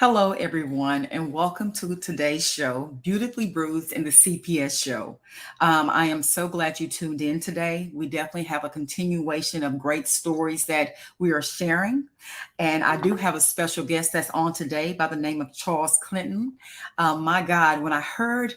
Hello, everyone, and welcome to today's show, Beautifully Bruised and the CPS show. I am so glad you tuned in today. We definitely have a continuation of great stories that we are sharing. And I do have a special guest that's on today by the name of Charles Clinton. My God, when I heard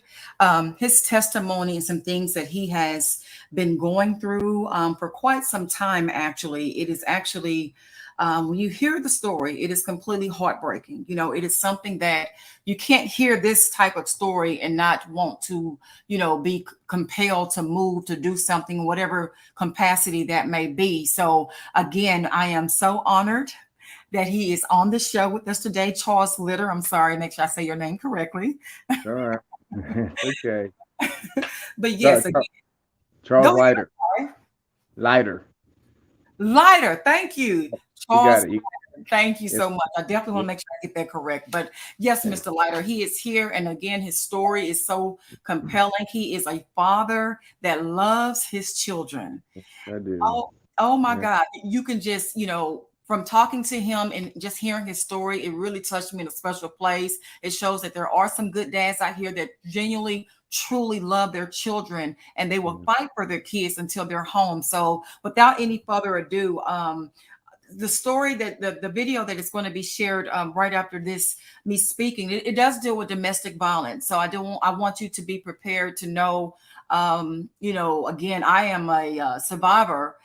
his testimony and some things that he has been going through for quite some time, actually, it is actually when you hear the story, it is completely heartbreaking. It is something that you can't hear this type of story and not want to, be compelled to move to do something, whatever capacity that may be. So, again, I am so honored that he is on the show with us today. Charles Litter. I'm sorry, make sure I say your name correctly. All right. Okay. But Char- yes, again, Char- Charles go Leiter. ahead. Leiter. Lighter. Thank you, You got Charles. it. Thank you Yes. so much. I definitely want Yes. to make sure I get that correct. But yes, Thank Mr. Lighter, he is here. And again, his story is so you. compelling. He is a father that loves his children. I do. Oh my Yeah. God. You can just, from talking to him and just hearing his story, it really touched me in a special place. It shows that there are some good dads out here that genuinely, truly love their children and they will Mm. fight for their kids until they're home. So without any further ado, the story that the video that is going to be shared right after this me speaking, it does deal with domestic violence. So I want you to be prepared to know, again, I am a survivor,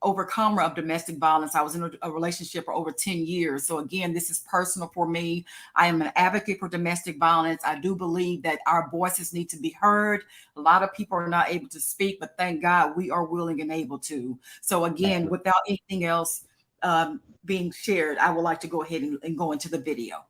overcomer of domestic violence. I was in a relationship for over 10 years. So again, this is personal for me. I am an advocate for domestic violence. I do believe that our voices need to be heard. A lot of people are not able to speak, but thank God we are willing and able to. So again, without anything else being shared, I would like to go ahead and go into the video.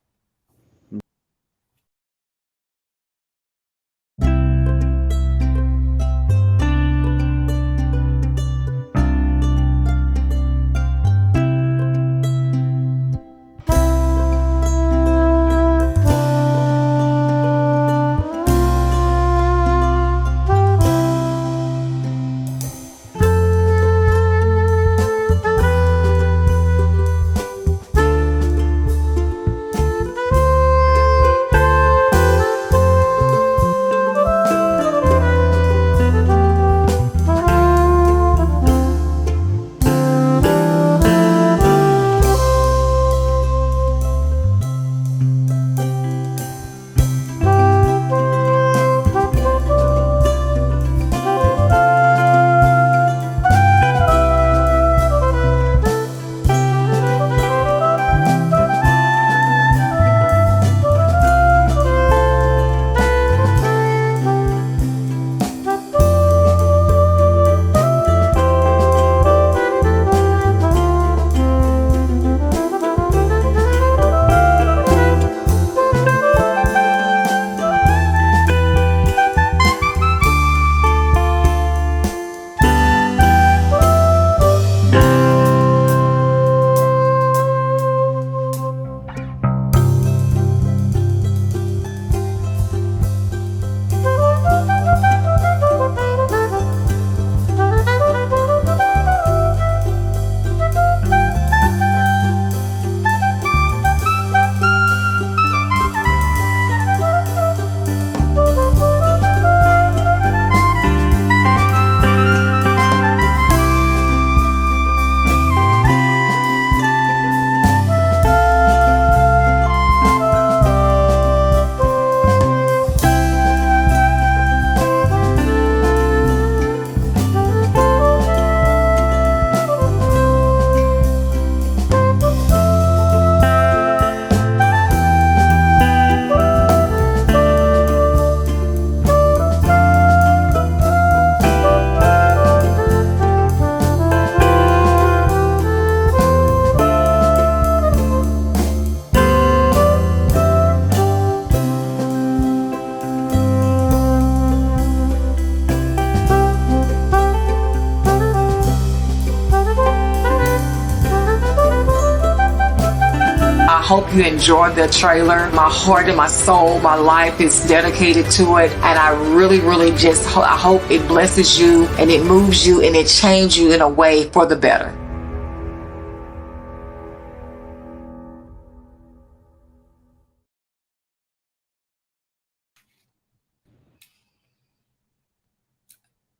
I hope you enjoyed the trailer. My heart and my soul, my life is dedicated to it. And I really, really I hope it blesses you and it moves you and it changes you in a way for the better.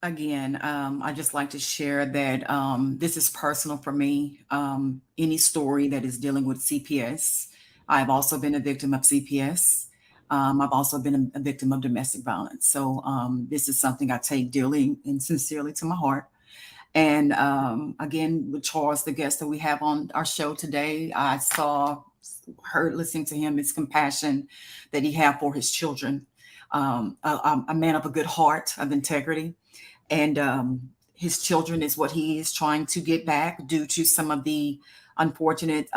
Again, I just like to share that this is personal for me. Any story that is dealing with CPS, I've also been a victim of CPS. I've also been a victim of domestic violence. So this is something I take dearly and sincerely to my heart. And again, with Charles, the guest that we have on our show today, I heard listening to him, his compassion that he had for his children. A man of a good heart, of integrity, and his children is what he is trying to get back due to some of the unfortunate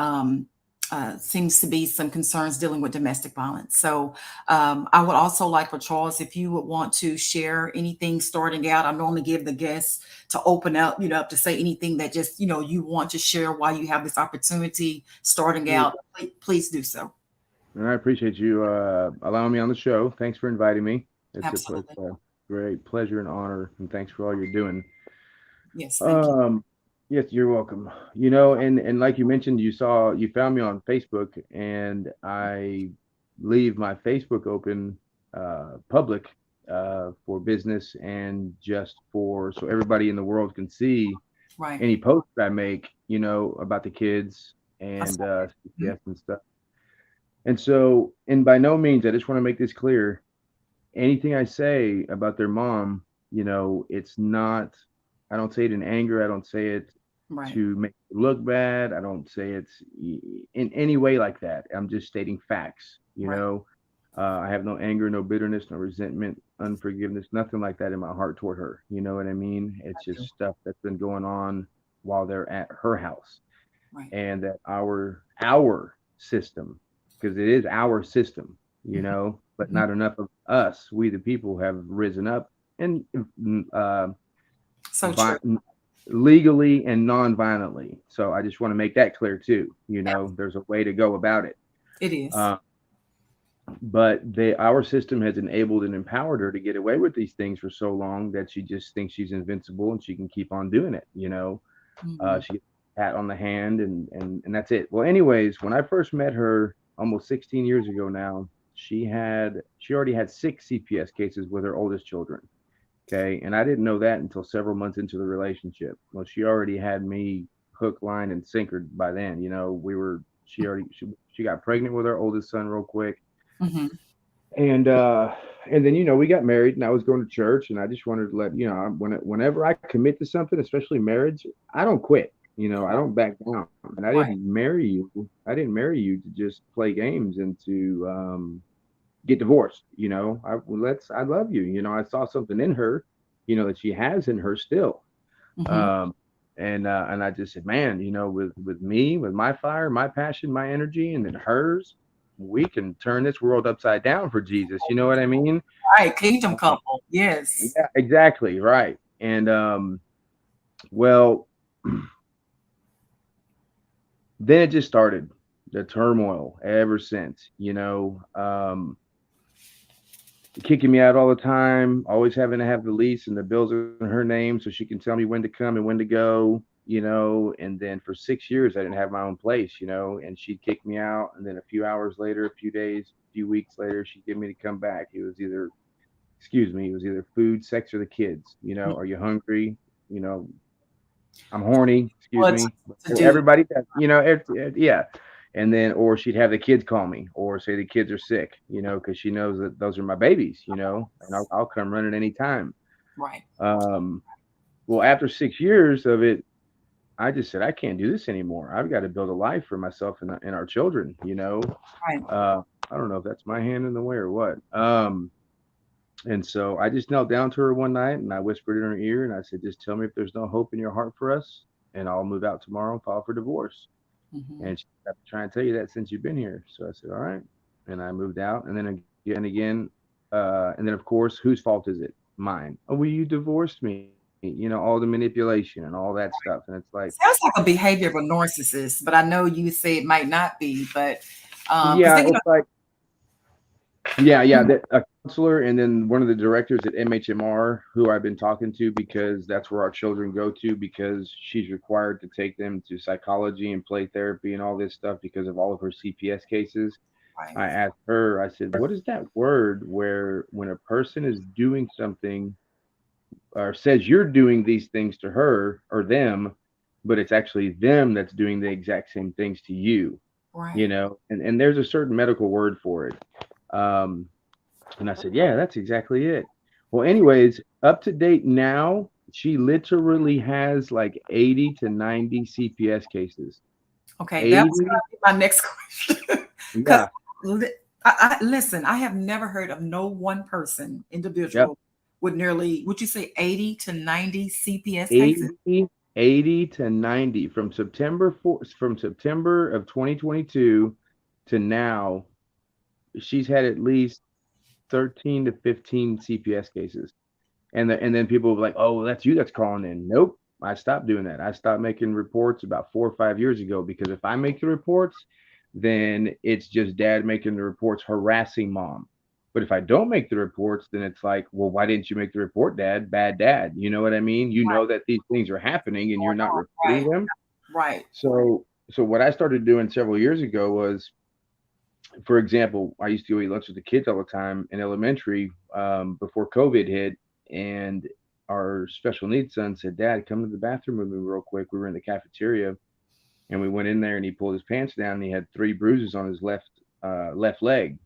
seems to be some concerns dealing with domestic violence. So I would also like for Charles, if you would want to share anything starting out. I normally give the guests to open up, up to say anything that just, you want to share while you have this opportunity starting Yeah. out. Please do so. And I appreciate you allowing me on the show. Thanks for inviting me. It's Absolutely. a great pleasure and honor, and thanks for all you're doing. Yes, thank you. Um, yes, you're welcome. And like you mentioned, you found me on Facebook, and I leave my Facebook open public for business and just for so everybody in the world can see Right. any posts I make, about the kids I and saw that. Mhm. CPS and stuff. And so, and by no means, I just want to make this clear, anything I say about their mom, it's not, I don't say it in anger. I don't say it Right. to make it look bad. I don't say it in any way like that. I'm just stating facts, Right. I have no anger, no bitterness, no resentment, unforgiveness, nothing like that in my heart toward her. You know what I mean? It's I just do. stuff that's been going on while they're at her house, Right. and that our system, because it is our system, Mhm. but Mhm. not enough of us, we the people, have risen up and So true. vi- legally and non-violently. So I just want to make that clear too. There's a way to go about it. It is. Uh, but our system has enabled and empowered her to get away with these things for so long that she just thinks she's invincible and she can keep on doing it. Mhm. She gets a pat on the hand, and that's it. Well, anyways, when I first met her almost 16 years ago now, she already had 6 CPS cases with her oldest children. Okay, and I didn't know that until several months into the relationship. Well, she already had me hook, line, and sinker by then. She got pregnant with our oldest son real quick, Mhm. and and then we got married, and I was going to church, and I just wanted to let whenever I commit to something, especially marriage, I don't quit. I don't back down. And Right. I didn't marry you to just play games and to get divorced. I love you. I saw something in her, that she has in her still. Mhm. Um, and I just said, man, with me, with my fire, my passion, my energy, and then hers, we can turn this world upside down for Jesus. You know what I mean? Right. Kingdom Uh, couple. Yes. yeah, exactly, right. And well, then it just started the turmoil ever since. Kicking me out all the time, always having to have the lease and the bills in her name so she can tell me when to come and when to go, and then for 6 years I didn't have my own place, and she'd kick me out, and then a few hours later, a few days, a few weeks later, she'd get me to come back. It was either food, sex, or the kids. Mm. Are you hungry? You know, I'm horny, excuse What me. to do? Everybody does, yeah. And then, or she'd have the kids call me, or say the kids are sick, because she knows that those are my babies, and I'll come running anytime. Right. Um, well, after 6 years of it, I just said, I can't do this anymore. I've got to build a life for myself and our children. Right. I don't know if that's my hand in the way or what. And so I just knelt down to her one night and I whispered in her ear and I said, just tell me if there's no hope in your heart for us, and I'll move out tomorrow and file for divorce. Mhm. And she said, I've been trying to tell you that since you've been here. So I said, all right. And I moved out. And then again, and then of course, whose fault is it? Mine. Oh, well, you divorced me, all the manipulation and all that stuff. And it's like, Sounds like a behavior of a narcissist, but I know you say it might not be, but because yeah, they get it's like, yeah, that a counselor and then one of the directors at MHMR who I've been talking to, because that's where our children go to, because she's required to take them to psychology and play therapy and all this stuff because of all of her CPS cases. right. I asked her, I said, what is that word where when a person is doing something or says you're doing these things to her or them, but it's actually them that's doing the exact same things to you, you Right. know, and there's a certain medical word for it. Um, and I said, yeah, that's exactly it. Well, anyways, up to date now, she literally has like 80 to 90 CPS cases. Okay, that was 80, gonna be my next question. Because yeah, listen, I have never heard of no one person, yep, individual, with nearly, would you say 80 to 90 CPS cases? 80, 80 to 90 from September of 2022 to now. She's had at least 13 to 15 CPS cases. And then people were like, "Oh, that's you that's calling in." Nope. I stopped doing that. I stopped making reports about 4 or 5 years ago because if I make the reports, then it's just dad making the reports harassing mom. But if I don't make the reports, then it's like, "Well, why didn't you make the report, dad? Bad dad." You know what I mean? You know that these things are happening and you're not reporting Right, them. right. So what I started doing several years ago was, for example, I used to go eat lunch with the kids all the time in elementary, before COVID hit, and our special needs son said, "Dad, come to the bathroom with me real quick." We were in the cafeteria, and we went in there, and he pulled his pants down, and he had 3 bruises on his left leg,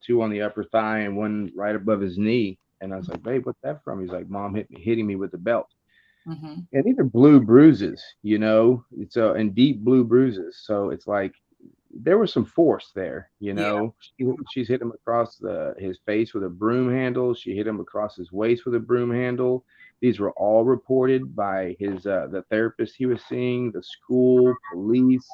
two on the upper thigh, and one right above his knee. And I was like, "Babe, what's that from?" He's like, "Mom hitting me with the belt." Hmm. And these are blue bruises, you know, it's and deep blue bruises. So it's like there was some force there, you Yeah, know. She's hit him across his face with a broom handle. She hit him across his waist with a broom handle. These were all reported by the therapist he was seeing, the school, police,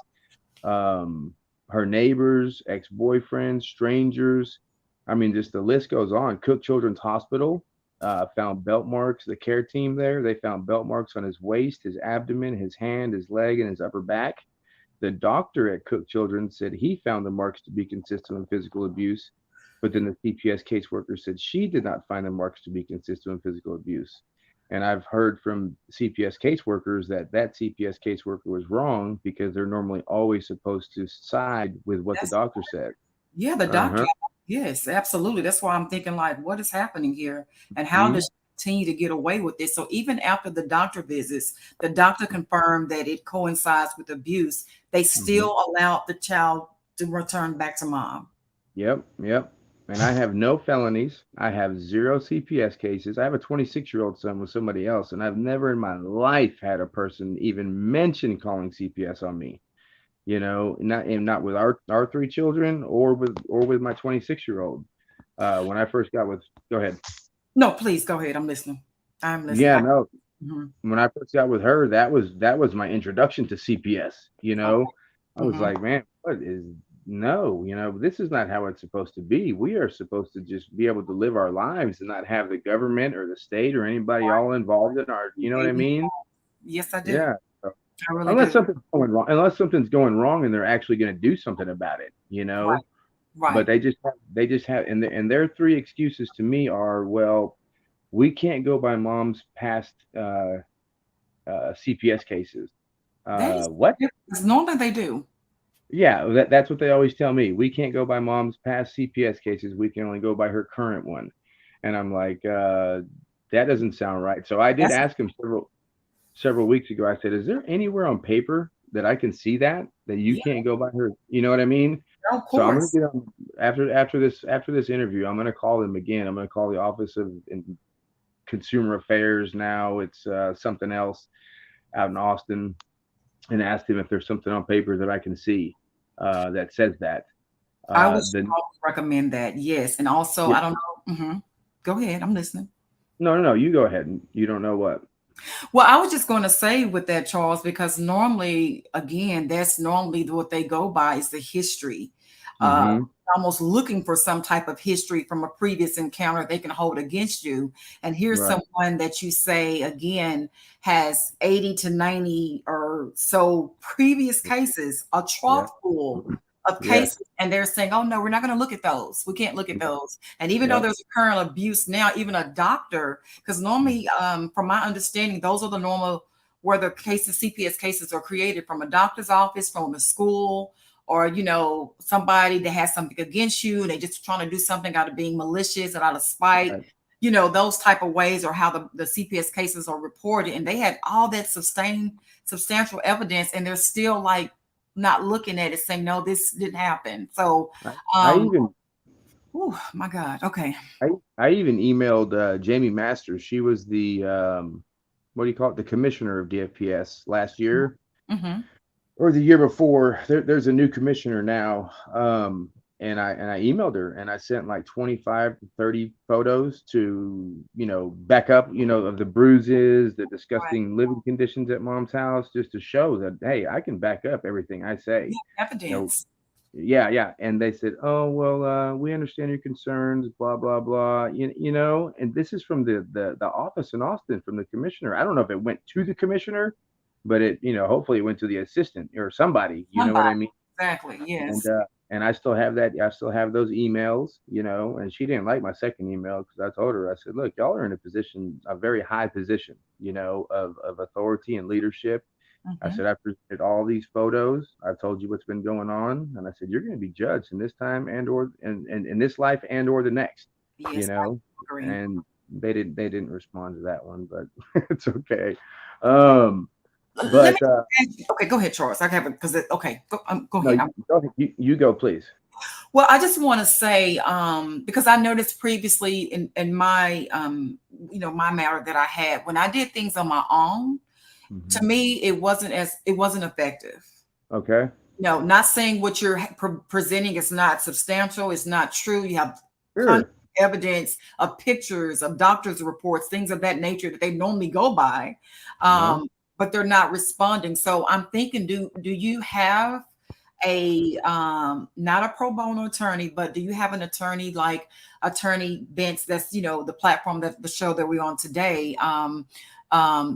um, her neighbors, ex-boyfriends, strangers. I mean, just the list goes on. Cook Children's Hospital found belt marks. The care team there, they found belt marks on his waist, his abdomen, his hand, his leg, and his upper back. The doctor at Cook Children's said he found the marks to be consistent with physical abuse, but then the CPS caseworker said she did not find the marks to be consistent with physical abuse. And I've heard from CPS caseworkers that that CPS caseworker was wrong because they're normally always supposed to side with what the that's doctor said. yeah, the doctor. Uh-huh. Yes, absolutely. That's why I'm thinking like, what is happening here, and how Mhm. does she continue to get away with this? So even after the doctor visits, the doctor confirmed that it coincides with abuse. They Mhm. still allowed the child to return back to mom. Yep, yep. And I have no felonies. I have 0 CPS cases. I have a 26-year-old son with somebody else, and I've never in my life had a person even mention calling CPS on me. You know, not with our 3 children or with my 26-year-old. When I first got with Go ahead. No, please go ahead. I'm listening. I'm listening. Yeah, no. Mhm. When I first got with her, that was my introduction to CPS, you Okay. know? I was Hmm. like, "Man, what is no, you know, this is not how it's supposed to be. We are supposed to just be able to live our lives and not have the government or the state or anybody all involved in our, you know what I mean?" Yes, I do. Yeah. So, I really unless do. something's going wrong and they're actually gonna do something about it, you Right. know? But Right. they just have and their 3 excuses to me are, "Well, we can't go by mom's past, CPS cases." That is What? because normally they do. Yeah, that's what they always tell me. "We can't go by mom's past CPS cases, we can only go by her current one." And I'm like, "That doesn't sound right." So I did That's ask him several weeks ago. I said, "Is there anywhere on paper that I can see that you yeah. can't go by her?" You know what I mean? No, of So I'm gonna course. get on after this interview. I'm gonna call them again. I'm gonna call the Office of Consumer Affairs. Now it's something else out in Austin, and ask them if there's something on paper that I can see that says that. I would The strongly recommend that. Yes, and also Yeah, I don't know. Go ahead. I'm listening. no, no, no. You go ahead. You don't know what. Well, I was just going to say with that, Charles, because normally, again, that's normally what they go by is the history. Uh, Mm-hmm. almost looking for some type of history from a previous encounter they can hold against you. And here's Right. someone that you say, again, has 80 to 90 or so previous cases, a Yeah. trough full of Yes. cases. And they're saying, oh, no, we're not going to look at those. We can't look at Yep. those. And even though Yep. there's current abuse now, even a doctor because normally, from my understanding, those are the normal where the cases, CPS cases, are created from a doctor's office, from a school, or somebody that has something against you, and they just trying to do something out of being malicious and out of spite. Right. those type of ways, or how the CPS cases are reported, and they had all that substantial evidence, and they're still like not looking at it, saying no, this didn't happen. So I, I um even oh my God. Okay. I I even emailed Jamie Masters. She was the what do you call it? The commissioner of DFPS last year Mm-hmm. or the year before. There's a new commissioner now. And I emailed her and I sent like 25 to 30 photos to, back up, of the bruises, the Right. disgusting living conditions at mom's house, just to show that, hey, I can back up everything I say. Yeah, You know, evidence. yeah, yeah. And they said, "Oh, well, we understand your concerns, blah blah blah." And this is from the office in Austin, from the commissioner. I don't know if it went to the commissioner, but hopefully it went to the assistant or somebody. You know what I Somebody. mean? Exactly. And Yes. I still have that. I still have those emails. And she didn't like my second email because I told her, I said, "Look, y'all are in a position, a very high position, of authority and leadership." I Mm-hmm. said, I presented all these photos. I told you what's been going on. And I said, you're going to be judged in this time and or in this life and or the next, you Yes, I know. agree. And they didn't respond to that one, but it's okay. Okay. Um, Let me but ask you. Okay, go ahead, Charles. I have it because okay, go no, ahead. go ahead. You go, please. Well, I just want to say, because I noticed previously in my, my matter that I had, when I did things on my own, to Hmm. me, it wasn't effective. Okay. No, not saying what you're presenting is not substantial, it's not true. You have concrete Sure. evidence of pictures, of doctors' reports, things of that nature that they normally go by, Uh-huh. but they're not responding. So I'm thinking, do you have a not a pro bono attorney, but do you have an attorney like Attorney Bent's, that's the platform, that the show that we're on today,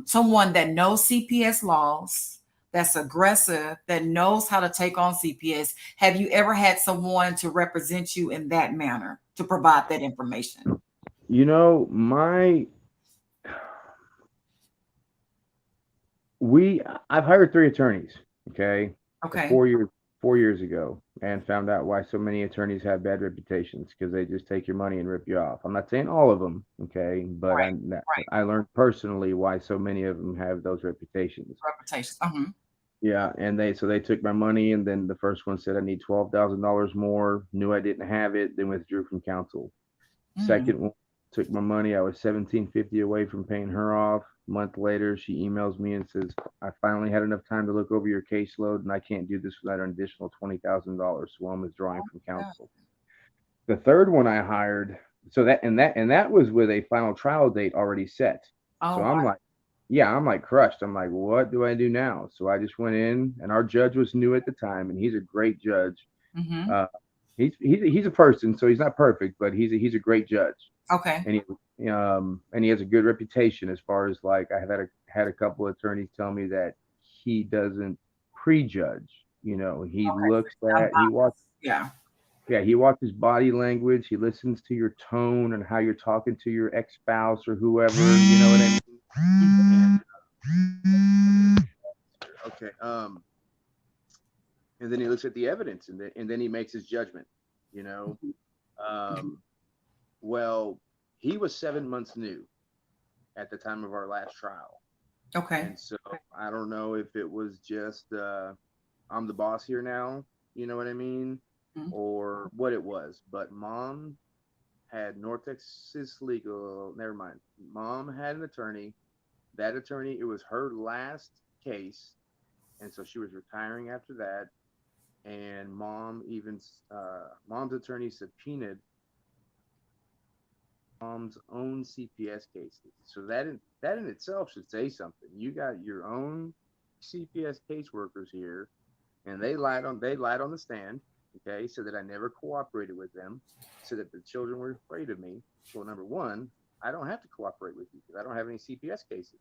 someone that knows CPS laws, that's aggressive, that knows how to take on CPS? Have you ever had someone to represent you in that manner, to provide that information? My we I've hired three attorneys, okay, Okay. 4 years ago, and found out why so many attorneys have bad reputations because they just take your money and rip you off. I'm not saying all of them, okay, but Right. Right. I learned personally why so many of them have those reputations. Reputations. Uh-huh. Yeah, and they took my money, and then the first one said I need $12,000 more, knew I didn't have it, then withdrew from counsel. Mm. Second one took my money. I was 1750 away from paying her off. A month later, she emails me and says, "I finally had enough time to look over your caseload, and I can't do this without an additional $20,000. So I'm withdrawing from Yeah. counsel." The third one I hired, so that was with a final trial date already set. Oh So wow. I'm like, yeah, I'm like crushed. I'm like, what do I do now? So I just went in, and our judge was new at the time, and he's a great judge. Mm-hmm. Uh, he's a person, so he's not perfect, but he's a great judge, Okay. and he has a good reputation as far as, like, I have had a couple of attorneys tell me that he doesn't prejudge. He Okay. looks I'm at he watch biased. Yeah. yeah, he watches body language, he listens to your tone and how you're talking to your ex-spouse or whoever, you know what I Mhm. mean? Okay. And then he looks at the evidence, and then he makes his judgment, you know. Mhm. Mhm. Um well, he was 7 months new at the time of our last trial. Okay. And so I don't know if it was just I'm the boss here now, you know what I mean? Mhm. Or what it was. But mom had North Texas Legal, never mind. Mom had an attorney. That attorney, it was her last case. And so she was retiring after that. And mom's attorney subpoenaed mom's own CPS cases. So that in itself should say something. You got your own CPS caseworkers here, and they lied on the stand. Okay, so that I never cooperated with them, so that the children were afraid of me. Well, number one, I don't have to cooperate with you because I don't have any CPS cases.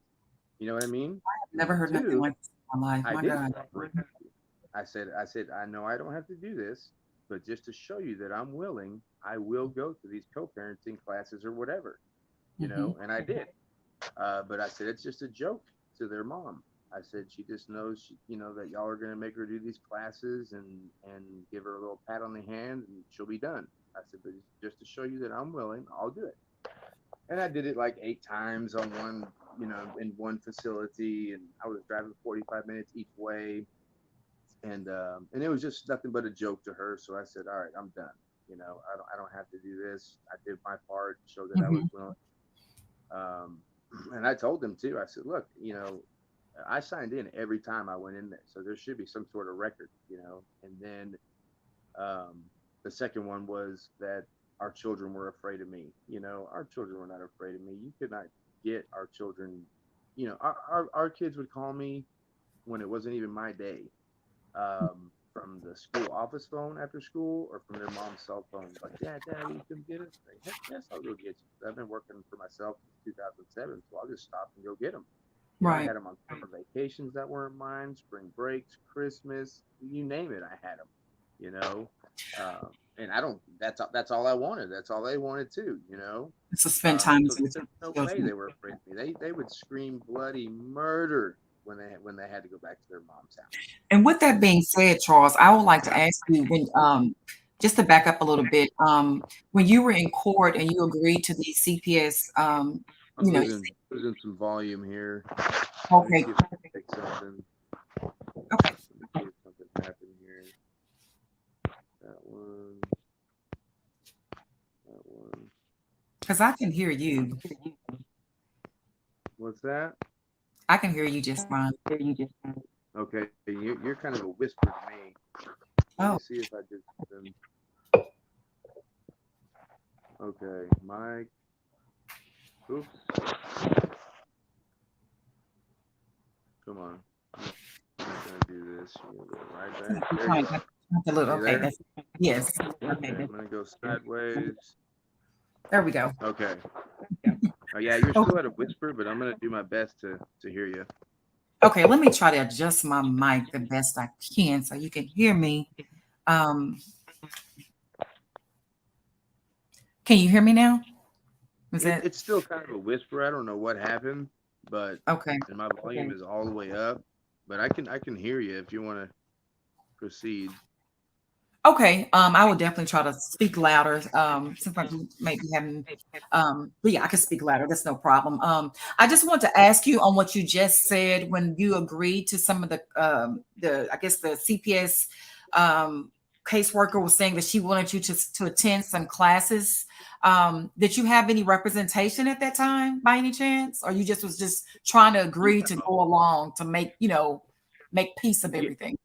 You know what I mean? Never Number heard nothing two, like this in my life. I My did God. cooperate. I said, I know I don't have to do this, but just to show you that I'm willing, I will go to these co-parenting classes or whatever, Hmm. and I did. But I said, it's just a joke to their mom. I said, she just knows, that y'all are going to make her do these classes and give her a little pat on the hand and she'll be done. I said, but just to show you that I'm willing, I'll do it. And I did it like 8 times on one, in one facility, and I was driving 45 minutes each way, and it was just nothing but a joke to her. So I said, all right, I'm done. I don't have to do this. I did my part, showed that I was Hmm. willing. Um, and I told them too. I said, look, I signed in every time I went in there, so there should be some sort of record. And then um, the second one was that our children were afraid of me. Our children were not afraid of me. You could not get our children. Our kids would call me when it wasn't even my day, from the school office phone after school or from their mom's cell phone. Like, yeah, Dad, will you come get us? Like, heck yes, I'll go get you. I've been working for myself since 2007, so I'll just stop and go get them. I Right. had them on summer vacations that weren't mine, spring breaks, Christmas, you name it, I had them. You know, and I don't. That's all I wanted. That's all they wanted too. To spend time So with there's no your way children. they were afraid of me. They would scream bloody murder when they had to go back to their mom's house. And with that being said, Charles, I would like to ask you when just to back up a little bit, when you were in court and you agreed to the CPS, I'm you know, losing some volume here. Let me okay, see if I can take something. okay, Let me see if something happened here. That one. That one. because I can hear you. What's that? I can hear you just fine. Okay, you're kind of a whisper to me. Let me Oh, see if I did something. Okay, Mike. Oops. Come on. I'm not gonna do this. We'll go right back. I'm There you trying are. to look. Are you Okay, there? that's yes. Okay, I'm gonna go sideways. There we go. Okay. Oh yeah, you're Okay, still at a whisper, but I'm gonna do my best to hear you. okay. Let me try to adjust my mic the best I can so you can hear me. Um, can you hear me now? Is that It's still kind of a whisper. I don't know what happened, but okay? and my volume is all the way up. But I can hear you if you want to proceed. Okay, I will definitely try to speak louder. Sometimes you may be having, but yeah, I can speak louder. That's no problem. I just want to ask you on what you just said when you agreed to some of the I guess the CPS um, caseworker was saying that she wanted you to attend some classes. Did you have any representation at that time by any chance, or you just was just trying to agree to go along to make make peace of Yeah, everything?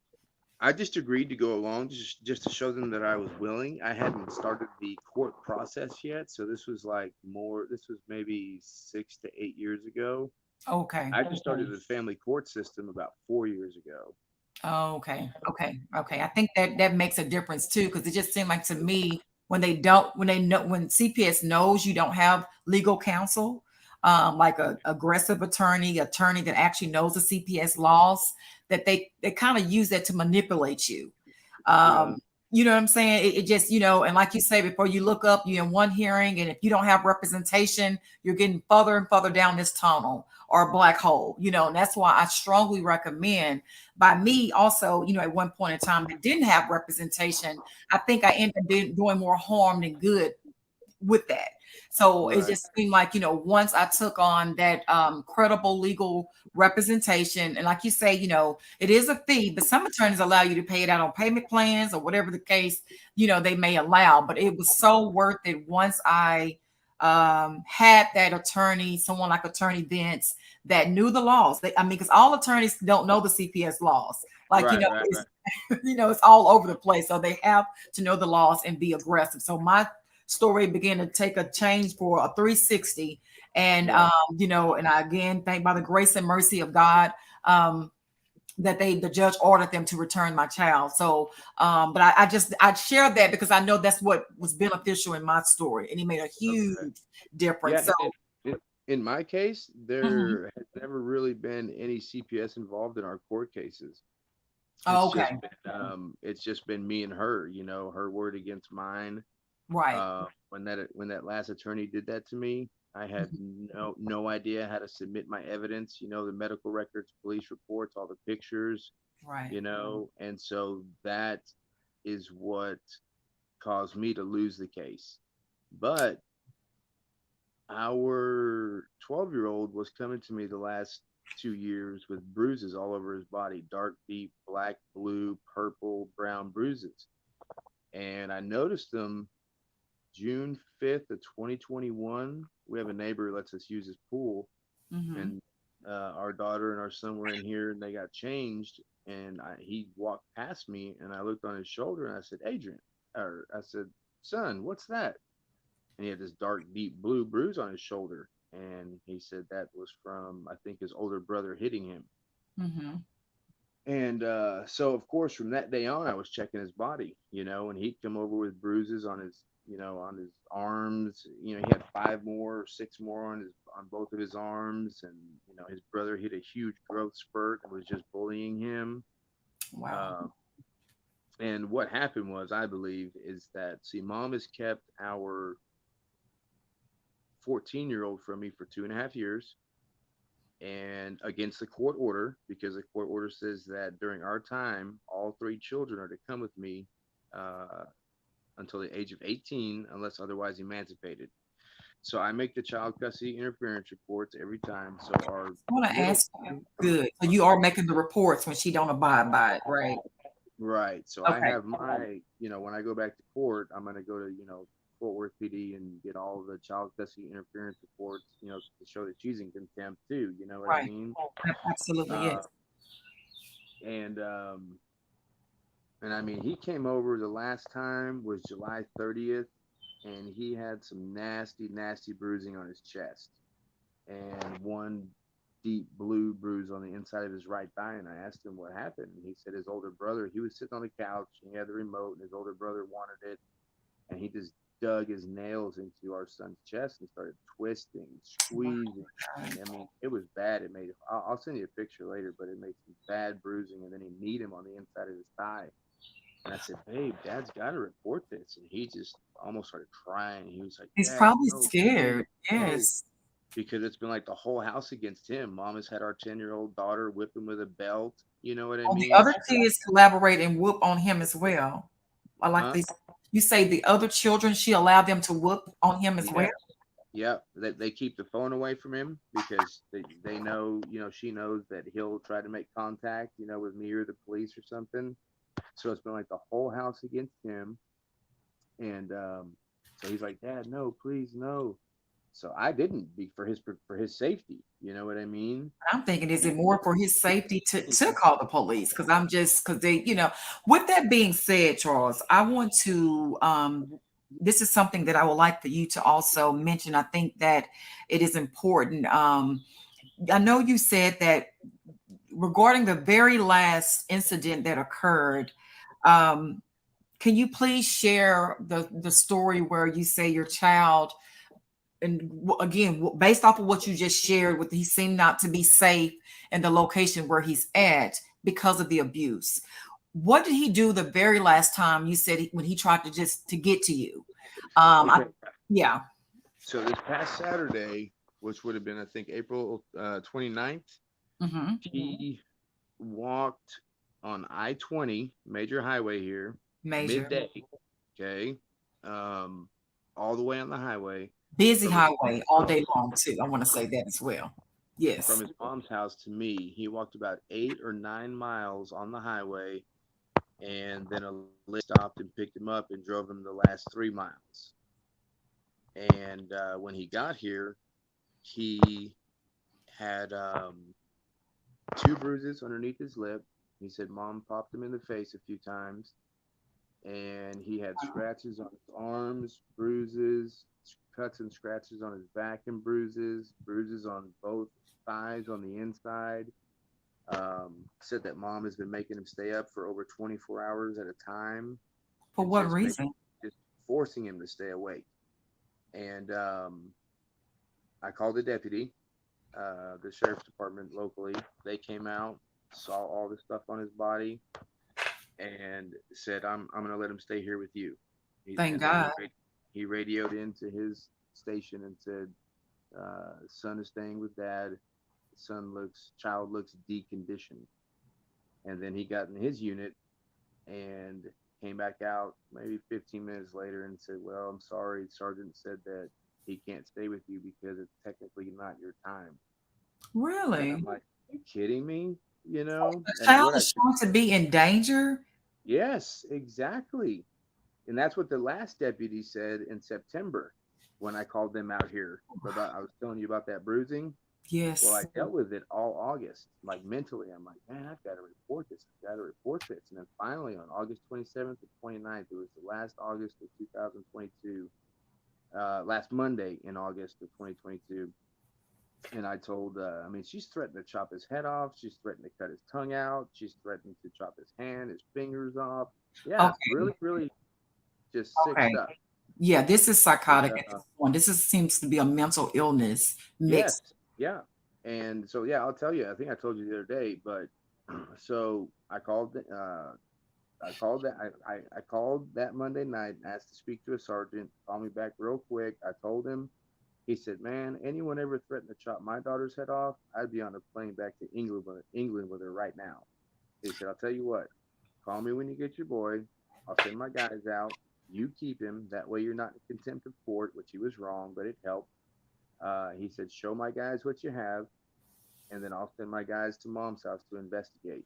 I just agreed to go along just to show them that I was willing. I hadn't started the court process yet, so this was like more. This was maybe 6 to 8 years ago. Okay. I just started the family court system about 4 years ago. Oh, okay. Okay. Okay. I think that that makes a difference too, because it just seemed like to me when they don't, when they know, when CPS knows you don't have legal counsel, like a aggressive attorney that actually knows the CPS laws, that they kind of use that to manipulate you. Yeah, Um, you know what I'm saying? It just, and like you say, before you look up, you're in one hearing, and if you don't have representation, you're getting further and further down this tunnel or black hole, and that's why I strongly recommend by me also, at one point in time, I didn't have representation. I think I ended up doing more harm than good with that. So it right, just seemed like, once I took on that credible legal representation, and like you say, it is a fee, but some attorneys allow you to pay it out on payment plans or whatever the case, they may allow. But it was so worth it once I had that attorney, someone like Attorney Vince, that knew the laws. I mean, because all attorneys don't know the CPS laws. Like, right. it's it's all over the place. So they have to know the laws and be aggressive. So my story began to take a change for a 360. And Yeah. and I again thank by the grace and mercy of God that the judge ordered them to return my child. So but I shared that because I know that's what was beneficial in my story. And it made a Okay. huge difference. Yeah, So in my case, mhm. there has never really been any CPS involved in our court cases. Oh, okay. It's just been me and her, her word against mine. Right. When that last attorney did that to me, I had Mhm. no idea how to submit my evidence, the medical records, police reports, all the pictures, Right. and so that is what caused me to lose the case. But Our 12-year-old was coming to me the last 2 years with bruises all over his body, dark, deep, black, blue, purple, brown bruises. And I noticed them June 5th of 2021. We have a neighbor who lets us use his pool, Mm-hmm. and our daughter and our son were in here, and they got changed. And he walked past me, and I looked on his shoulder, and I said, "Adrian," or I said, "Son, what's that?" And he had this dark, deep blue bruise on his shoulder. And he said that was from, I think, his older brother hitting him. Mm-hmm. And so, of course, from that day on, I was checking his body, and he'd come over with bruises on his, on his arms. He had five more, or six more on both of his arms, and his brother hit a huge growth spurt and was just bullying him. Wow. Uh, and what happened was, I believe, is that see, mom has kept our 14-year-old from me for 2.5 years, and against the court order, because the court order says that during our time, all three children are to come with me uh, until the age of 18, unless otherwise emancipated. So I make the child custody interference reports every time. So our I want to middle ask you. son, Good. So you are making the reports when she don't abide by it, right? right? So I Okay. have my, when I go back to court, I'm going to go to, Fort Worth PD and get all the child custody interference reports, to show that she's in contempt too. You know what I Right. mean? Absolutely. Uh, Yes. and I mean, he came over the last time was July 30th, and he had some nasty, nasty bruising on his chest and one deep blue bruise on the inside of his right thigh. And I asked him what happened. And he said his older brother, he was sitting on the couch and he had the remote, and his older brother wanted it. And he just dug his nails into our son's chest and started twisting, squeezing. And I mean, it was bad. I'll send you a picture later, but it made some bad bruising. And then he kneed him on the inside of his thigh. And I said, "Babe, Dad's got to report this." And he just almost started crying. He was like, He's "Dad, probably no, please, scared. no." Yes. Because it's been like the whole house against him. Mom has had our 10-year-old daughter whip him with a belt. You know what I Oh, the mean? other kids collaborate and whoop on him as well. I like Huh? this. You say the other children, she allowed them to whoop on him as well. Yeah. Yeah. They keep the phone away from him because they know, she knows that he'll try to make contact, with me or the police or something. So it's been like the whole house against him. And so he's like, "Dad, no, please, no." So I didn't be for his safety. You know what I mean? I'm thinking, is it more for his safety to call the police? Because I'm just because they, with that being said, Charles, I want to this is something that I would like for you to also mention. I think that it is important. I know you said that regarding the very last incident that occurred, um, can you please share the story where you say your child, and again, based off of what you just shared, with he seemed not to be safe in the location where he's at because of the abuse. What did he do the very last time you said when he tried to just to get to you? I Okay. Yeah. So this past Saturday, which would have been, I think, April 29th, Hmm. he walked on I-20 major highway here, Major. midday. Okay. Um, all the way on the highway Busy from his highway mom's all house. day long too. I want to say that as well. From Yes. his mom's house to me, he walked about 8 or 9 miles on the highway, and then a lady stopped and picked him up and drove him the last 3 miles. And when he got here, he had two bruises underneath his lip. He said mom popped him in the face a few times, and he had scratches on his arms, bruises, cuts and scratches on his back, and bruises on both thighs on the inside. Said that mom has been making him stay up for over 24 hours at a time, For and what just reason? forcing him to stay awake. And I called the deputy, the sheriff's department locally. They came out, saw all the stuff on his body, and said, "I'm gonna let him stay here with you." Thank And then God. he radioed into his station and said, "Son is staying with dad. Child looks deconditioned." And then he got in his unit and came back out maybe 15 minutes later and said, "Well, I'm sorry. Sergeant said that." he can't stay with you because it's technically not your time. And I'm Really? like, you kidding me? You know, The and child what I is should, shown to be in danger? yes, exactly. And that's what the last deputy said in September when I called them out here about, I was telling you about that bruising. Well, I Yes. dealt with it all August, like mentally. I'm like, man, I've got to report this. I've got to report this. And then finally on August 27th and 29th, it was the last August of 2022, last Monday in August of 2022. And I told, I mean, she's threatened to chop his head off. She's threatened to cut his tongue out. She's threatened to chop his hand, his fingers off. Yeah, Okay. really, really just sick Okay. stuff. Yeah, this is And, psychotic at this point. This is, seems to be a mental illness yes, mixed. yeah. And so, yeah, I'll tell you, I think I told you the other day, but so I called that Monday night, asked to speak to a sergeant, called me back real quick. I told him, he said, man, anyone ever threatened to chop my daughter's head off, I'd be on a plane back to England with her right now. He said, I'll tell you what, call me when you get your boy. I'll send my guys out. You keep him. That way you're not in contempt of court, which he was wrong, but it helped. He said, show my guys what you have, and then I'll send my guys to mom's house to investigate.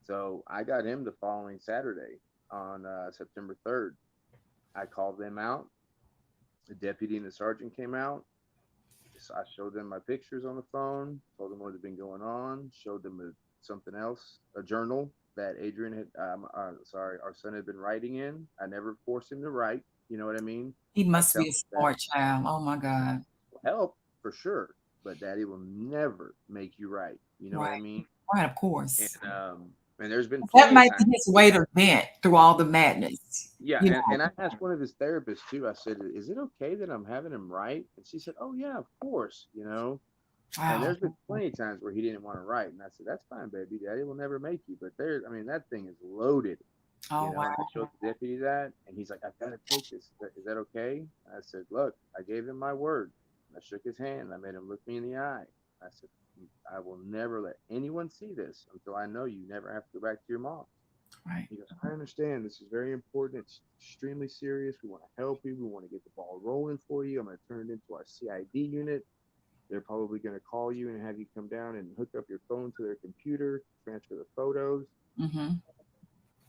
So I got him the following Saturday on September 3rd. I called them out. The deputy and the sergeant came out. So I showed them my pictures on the phone, told them what had been going on, showed them something else, a journal that Adrian had, our son had been writing in. I never forced him to write. You know what I mean? He I must tell be a him that smart child. Oh my God. help for sure, but daddy will never make you write. You know Right. what I mean? Right, of And course. there's been That plenty of might times. be his way to vent through all the madness. Yeah, You and know. I asked one of his therapists too. I said, "Is it okay that I'm having him write?" And she said, "Oh yeah, of course." You know, and Wow. there's been plenty of times where he didn't want to write, and I said, "That's fine, baby. Daddy will never make you." But there, I mean, that thing is loaded, you Oh know. And I wow. showed the deputy that, and he's like, "I've got to take this. Is that okay?" And I said, "Look, I gave him my word." And I shook his hand. I made him look me in the eye. I said, "I will never let anyone see this until I know you never have to go back to your mom." Right. He goes, I understand. This is very important. It's extremely serious. We want to help you. We want to get the ball rolling for you. I'm going to turn it into our CID unit. They're probably going to call you and have you come down and hook up your phone to their computer, transfer the photos. Mm-hmm. And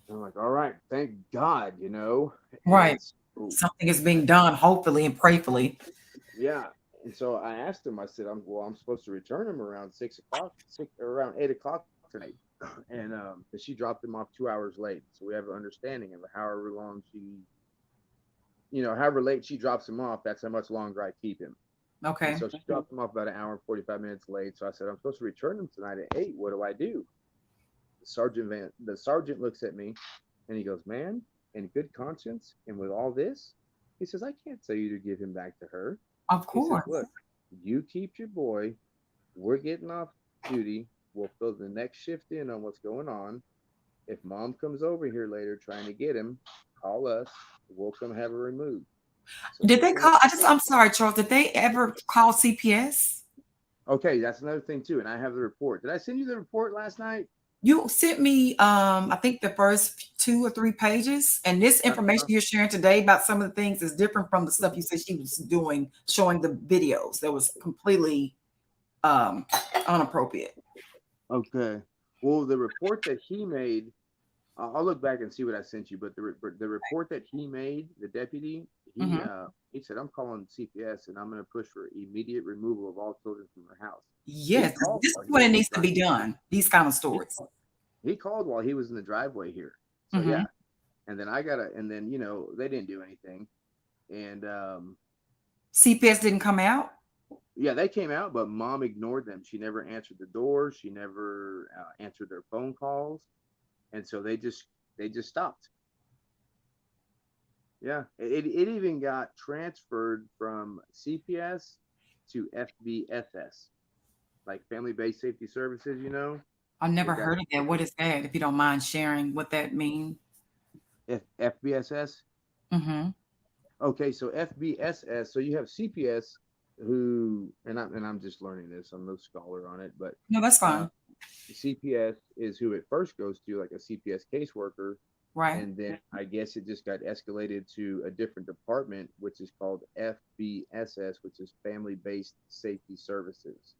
I'm like, all right, thank God, you know. Right. And so, Something is being done, hopefully and prayerfully. yeah. And so I asked him, I said, I'm supposed to return him around 6 o'clock, or around 8 o'clock tonight. And she dropped him off 2 hours late. So we have an understanding of however long however late she drops him off, that's how much longer I keep him. And Okay. so she dropped him off about an hour and 45 minutes late. So I said, I'm supposed to return him tonight at 8. What do I do? The sergeant looks at me and he goes, man, in good conscience and with all this, he says, I can't tell you to give him back to her. Of He says, course. look, you keep your boy. We're getting off duty. We'll fill the next shift in on what's going on. If mom comes over here later trying to get him, call us. We'll come have her removed. So Did they within call? I'm sorry, Charles. Did they ever call CPS? okay, that's another thing too. And I have the report. Did I send you the report last night? You sent me, I think the first 2 or 3 pages, and this information Uh-huh. you're sharing today about some of the things is different from the stuff you said she was doing, showing the videos. That was completely um, inappropriate. Okay. Well, the report that he made, I'll look back and see what I sent you. But the report that he made, the deputy, Hmm. he said, I'm calling CPS and I'm going to push for immediate removal of all children from their house. He Yes, called this is while he what was it in the needs to drive. be done. These kind of He, stories. he called while he was in the driveway here. So Hmm. yeah, and then and then they didn't do anything, and CPS didn't come out. yeah, they came out, but mom ignored them. She never answered the door. She never answered their phone calls, and so they just stopped. Yeah, it even got transferred from CPS to FBSS, like Family Based Safety Services. I've never It got heard of that. What is that? If you don't mind sharing what that means. FBSS. Hmm. Okay, so FBSS. So you have CPS, who, and I'm just learning this. I'm no scholar on it, but No, that's uh, fine. CPS is who it first goes to, like a CPS caseworker. Right. And then I guess it just got escalated to a different department, which is called FBSS, which is Family Based Safety Services.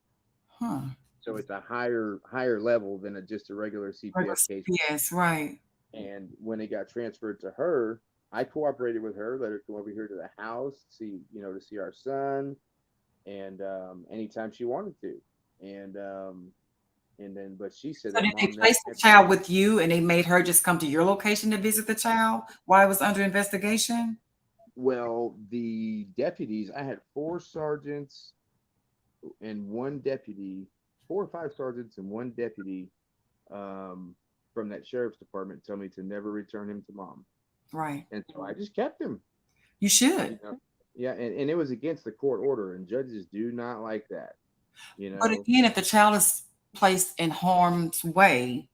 Huh. So it's a higher level than just a regular Regular CPS case. CPS, right. And when it got transferred to her, I cooperated with her, let her come over here to the house, see, to see our son, and anytime she wanted to. And then, but she said So that did they mom never place the had. child with you and they made her just come to your location to visit the child while it was under investigation? Well, the deputies, I had four sergeants and one deputy, four or five sergeants and one deputy um, from that sheriff's department tell me to never return him to mom. Right. And so I just kept him, You you should. know. Yeah, and it was against the court order, and judges do not like that, you But know. again, if the child is placed in harm's way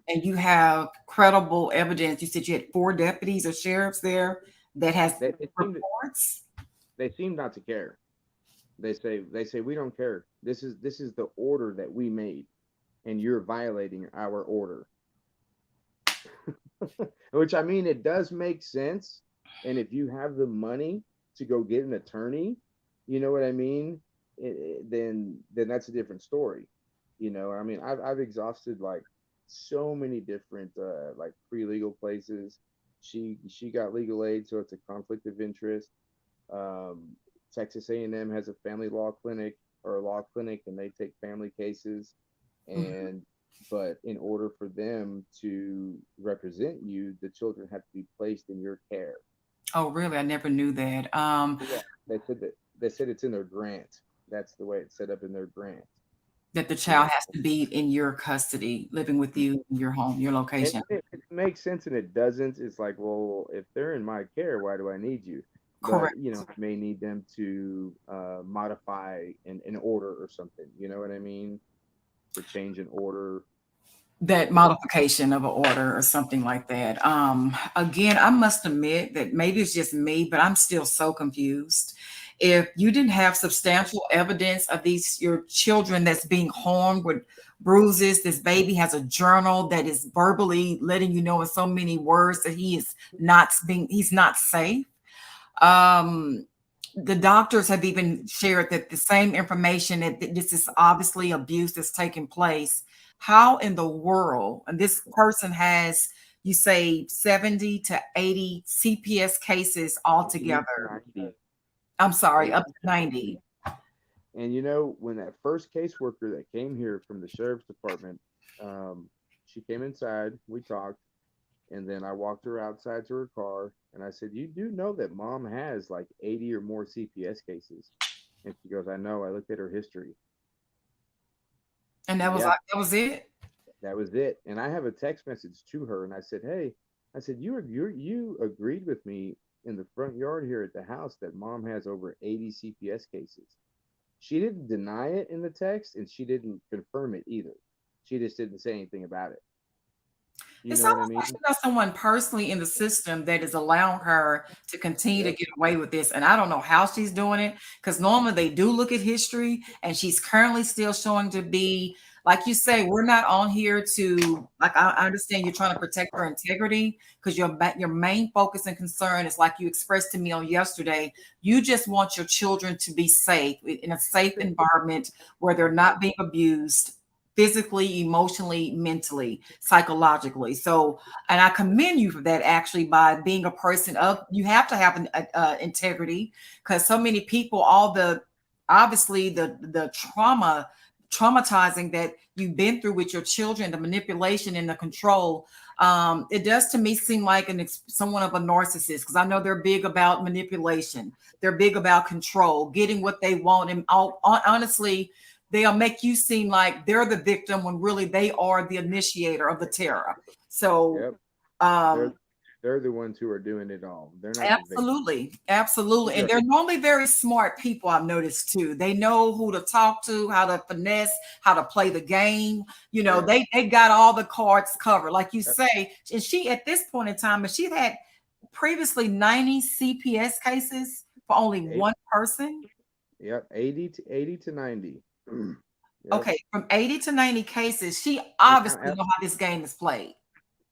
and you have credible evidence, you said you had four deputies or sheriffs there that has They seem reports. they seem not to care. They say we don't care. This is the order that we made, and you're violating our order. Which I mean, it does make sense. And if you have the money to go get an attorney, you know what I mean? Then that's a different story. I mean, I've exhausted like so many different like free legal places. She got legal aid, so it's a conflict of interest. Um, Texas A&M has a family law clinic or a law clinic, and they take family cases. Mhm. And but in order for them to represent you, the children have to be placed in your care. Oh, really? I never knew that. Yeah, they said it's in their grant. That's the way it's set up in their grant. That the You child know, has to be in your custody, living with you in your home, your and location. it makes sense and it doesn't. It's like, well, if they're in my care, why do I need you? But Correct. I may need them to modify an order or something. You know what I mean? For change in order. That But modification of an order or something like that. Again, I must admit that maybe it's just me, but I'm still so confused. If you didn't have substantial evidence of these your children that's being harmed with bruises, this baby has a journal that is verbally letting you know in so many words that he's not safe. Um, the doctors have even shared that the same information that this is obviously abuse that's taking place. How in the world, and this person has, you say 70 to 80 CPS cases 80 to altogether. 90. I'm sorry, 80 up to 90. And when that first caseworker that came here from the sheriff's department, um, she came inside, we talked, and then I walked her outside to her car, and I said, "You do know that mom has like 80 or more CPS cases?" And she goes, "I know. I looked at her history." And Yeah, that was it. that was it. And I have a text message to her, and I said, "Hey, I said you agreed with me in the front yard here at the house that mom has over 80 CPS cases." She didn't deny it in the text, and she didn't confirm it either. She just didn't say anything about it. You It's know what I almost like she mean? got someone personally in the system that is allowing her to continue to Yep. get away with this. And I don't know how she's doing it because normally they do look at history, and she's currently still showing to be, like you say, we're not on here to, like, I understand you're trying to protect her integrity because your main focus and concern is, like you expressed to me on yesterday, you just want your children to be safe in a safe environment where they're not being abused physically, emotionally, mentally, psychologically. So, and I commend you for that actually by being a person of, you have to have an integrity because so many people, all the, obviously the traumatizing that you've been through with your children, the manipulation and the control. It does to me seem like someone of a narcissist because I know they're big about manipulation. They're big about control, getting what they want. And honestly, they'll make you seem like they're the victim when really they are the initiator of the terror. So, Yep. They're um, they're the ones who are doing it all. They're not the victim. absolutely, absolutely, and Because they're normally very smart people. I've noticed too. They know who to talk to, how to finesse, how to play the game. You know, yes, they got all the cards covered, like you yep, say. And she, at this point in time, and she had previously 90 CPS cases for only eight, one person. yep, 80 to 90. Yep. Okay, from 80 to 90 cases, she And now, obviously know how this game is played.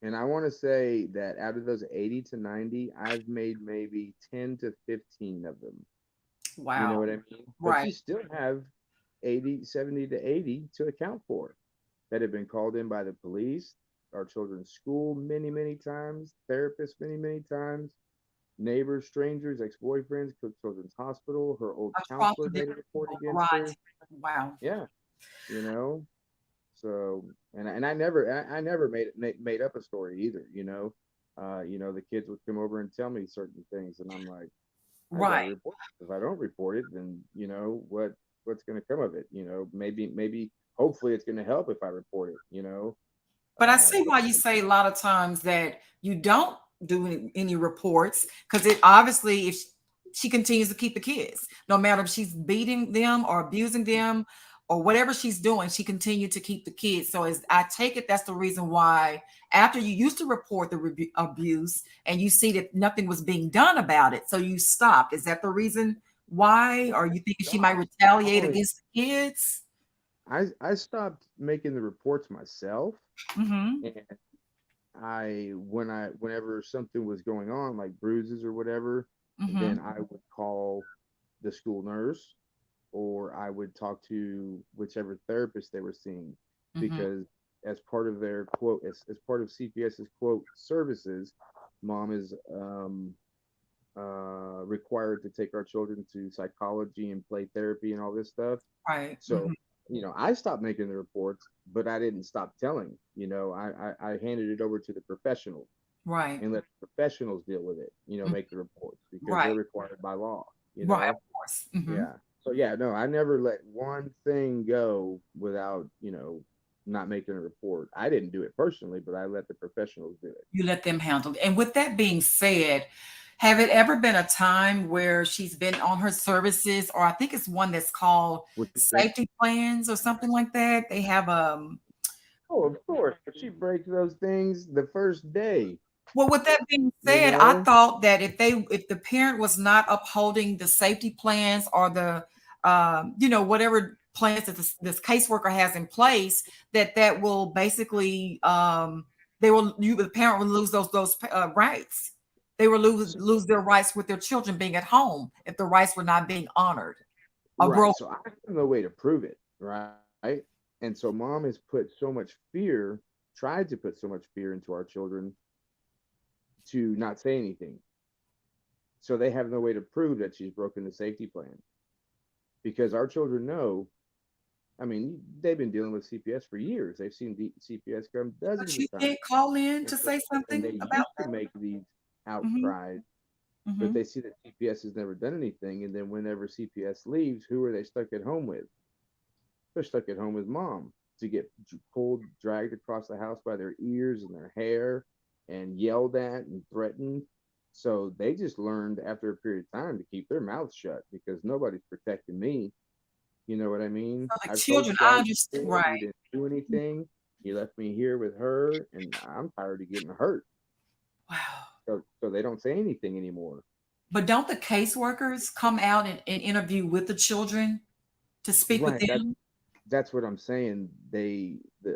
And I want to say that out of those 80 to 90, I've made maybe 10 to 15 of them. You know Wow. what I mean? But Right. you still have 80, 70 to 80 to account for that have been called in by the police, our children's school many, many times, therapists many, many times, neighbors, strangers, ex-boyfriends, Cook Children's Hospital. Her old Across counselor the made a different report people. against Right. her. Wow. Yeah, you know. So, and I never made up a story either. The kids would come over and tell me certain things, and I'm like, I got to Right. report it. If I don't report it, then what's going to come of it? Maybe hopefully it's going to help if I report it. But I see But why you say a lot of times that you don't do any reports because it obviously, if she continues to keep the kids, no matter if she's beating them or abusing them or whatever she's doing, she continued to keep the kids. So as I take it, that's the reason why after you used to report the abuse and you see that nothing was being done about it, so you stopped. Is that the reason why? Or you think she might stopped. retaliate Only against the kids? I stopped making the reports myself, Mm-hmm. and whenever something was going on, like bruises or whatever, Mm-hmm. then I would call the school nurse, or I would talk to whichever therapist they were seeing, Mm-hmm. because as part of their quote, as part of CPS's quote services, mom is required to take our children to psychology and play therapy and all this stuff. Right. So, I stopped making the reports, but I didn't stop telling. I handed it over to the professionals Right. and let the professionals deal with it, Mm, make the reports because they're right. required by law, you Right, of know? course. Mhm. Yeah. So, yeah, no, I never let one thing go without, not making a report. I didn't do it personally, but I let the professionals do it. You let them handle it. And with that being said, have it ever been a time where she's been on her services, or I think it's one that's called What you say? safety plans or something like that? They have Oh, of course. But she breaks those things the first day, well, with that being you said, I know? thought that if the parent was not upholding the safety plans or the whatever plans that this caseworker has in place, that will basically the parent will lose those rights. They will So, lose their rights with their children being at home if the rights were not being honored or right. broken. So I have no way to prove it, right? And so mom has put so much fear, tried to put so much fear into our children to not say anything. So they have no way to prove that she's broken the safety plan because our children know. I mean, they've been dealing with CPS for years. They've seen CPS come But dozens you of times. did call in And to so, say and something they about used to make these that. Hmm. outcries, but Hmm. they see that CPS has never done anything. And then whenever CPS leaves, who are they stuck at home with? They're stuck at home with mom to get pulled, dragged across the house by their ears and their hair and yelled at and threatened. So they just learned after a period of time to keep their mouths shut because nobody's protecting me. You know what I mean? So the I've told children, you I guys understand, before, right? he didn't do anything. He left me here with her, and I'm tired of getting hurt. Wow. So they don't say anything anymore. But don't the caseworkers come out and interview with the children to speak with Right. them? That's what I'm saying.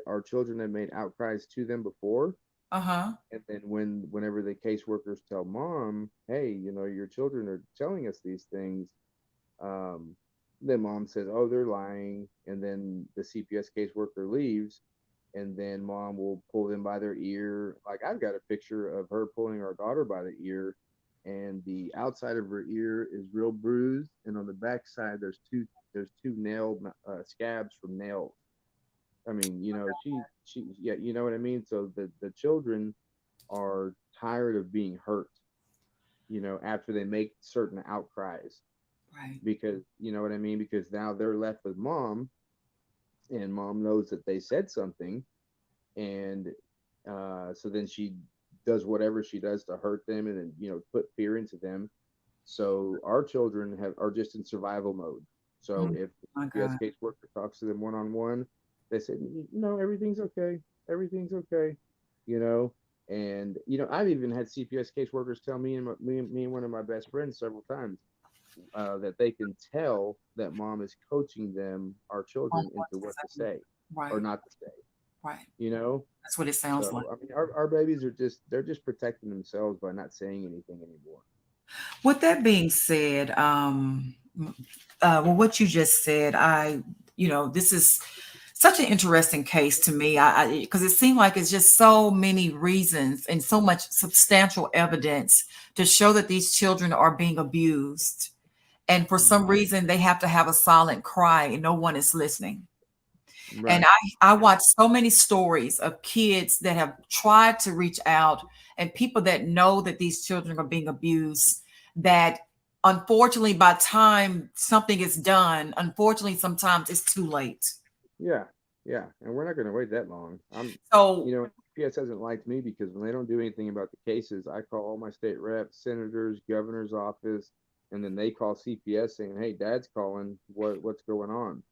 Our children have made outcries to them before, Uh-huh. and then whenever the caseworkers tell mom, hey, your children are telling us these things, um, then mom says, oh, they're lying, and then the CPS caseworker leaves, and then mom will pull them by their ear. Like I've got a picture of her pulling our daughter by the ear, and the outside of her ear is real bruised, and on the back side there's two nail scabs from nails. I mean, yeah, you know what I mean. So the children are tired of being hurt, after they make certain outcries, Right. because you know what I mean, because now they're left with mom, and mom knows that they said something, and so then she does whatever she does to hurt them, and then put fear into them. So our children are just in survival mode. So Mm, if the my CPS God. caseworker talks to them one on one, they say, no, everything's okay, everything's okay, you know. And I've even had CPS caseworkers tell me and one of my best friends several times that they can tell that mom is coaching them, our On children, what into to what to say. say or Right. not to say. Right. you know. That's what it sounds like. So I mean, our babies are just they're just protecting themselves by not saying anything anymore. With that being said, well, what you just said, this is such an interesting case to me. Because it seemed like it's just so many reasons and so much substantial evidence to show that these children are being abused. And for some Hmm. reason, they have to have a silent cry and no one is listening. And Right. I watch so many stories of kids that have tried to reach out and people that know that these children are being abused, that unfortunately, by the time something is done, unfortunately, sometimes it's too late. Yeah. Yeah. And we're not going to wait that long. So, CPS hasn't liked me because when they don't do anything about the cases, I call all my state reps, senators, governor's office, and then they call CPS saying, "Hey, Dad's calling. What's going on?"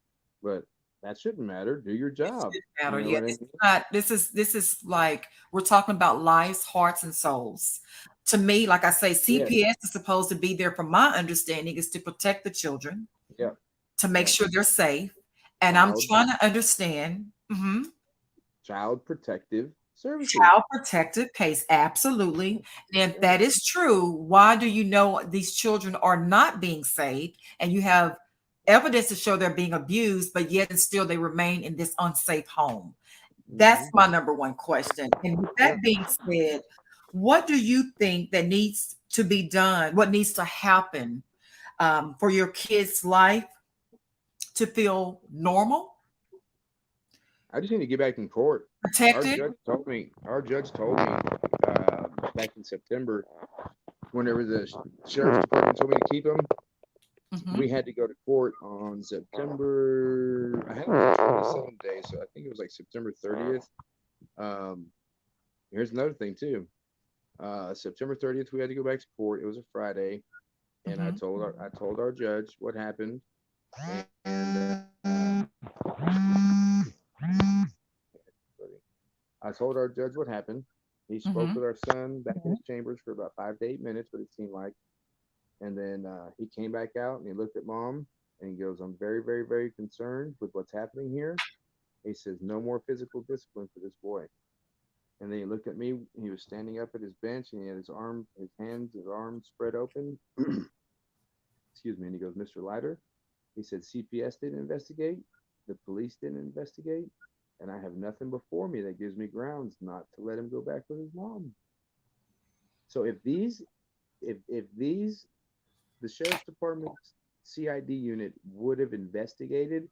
But that shouldn't matter. Do your it job. shouldn't You matter. know Yeah, what I this is mean? not. This is like we're talking about lives, hearts, and souls. To me, like I say, Yes. CPS is supposed to be there. From my understanding, is to protect the children, Yep. to make Yep. sure they're safe. And I'm Child trying to understand. Child Protective Services. Child protective case, absolutely. And if that is true, why do you know these children are not being saved and you have evidence to show they're being abused, but yet and still they remain in this unsafe home? That's Hmm. my number one question. And with that Yeah. being said, what do you think that needs to be done? What needs to happen for your kid's life to feel normal, I just need to get back in court. Our protected? judge told me. Our judge told me back in September, whenever the sheriff's department told me to keep him, Hmm. we had to go to court on September. I had him for 27 days, so I think it was like September 30th. Um, Here's another thing too. September 30th, we had to go back to court. It was a Friday, and Hmm. I told our judge what happened, and I told our judge what happened. He spoke Hmm. with our son back in his chambers for about 5 to 8 minutes, what it seemed like. And then he came back out and he looked at mom and he goes, "I'm very, very, very concerned with what's happening here." He says, "No more physical discipline for this boy." And then he looked at me. He was standing up at his bench and he had his arms spread open. Excuse me. And he goes, "Mr. Leiter," he said, "CPS didn't investigate. The police didn't investigate. And I have nothing before me that gives me grounds not to let him go back with his mom." So if the sheriff's department's CID unit would have investigated,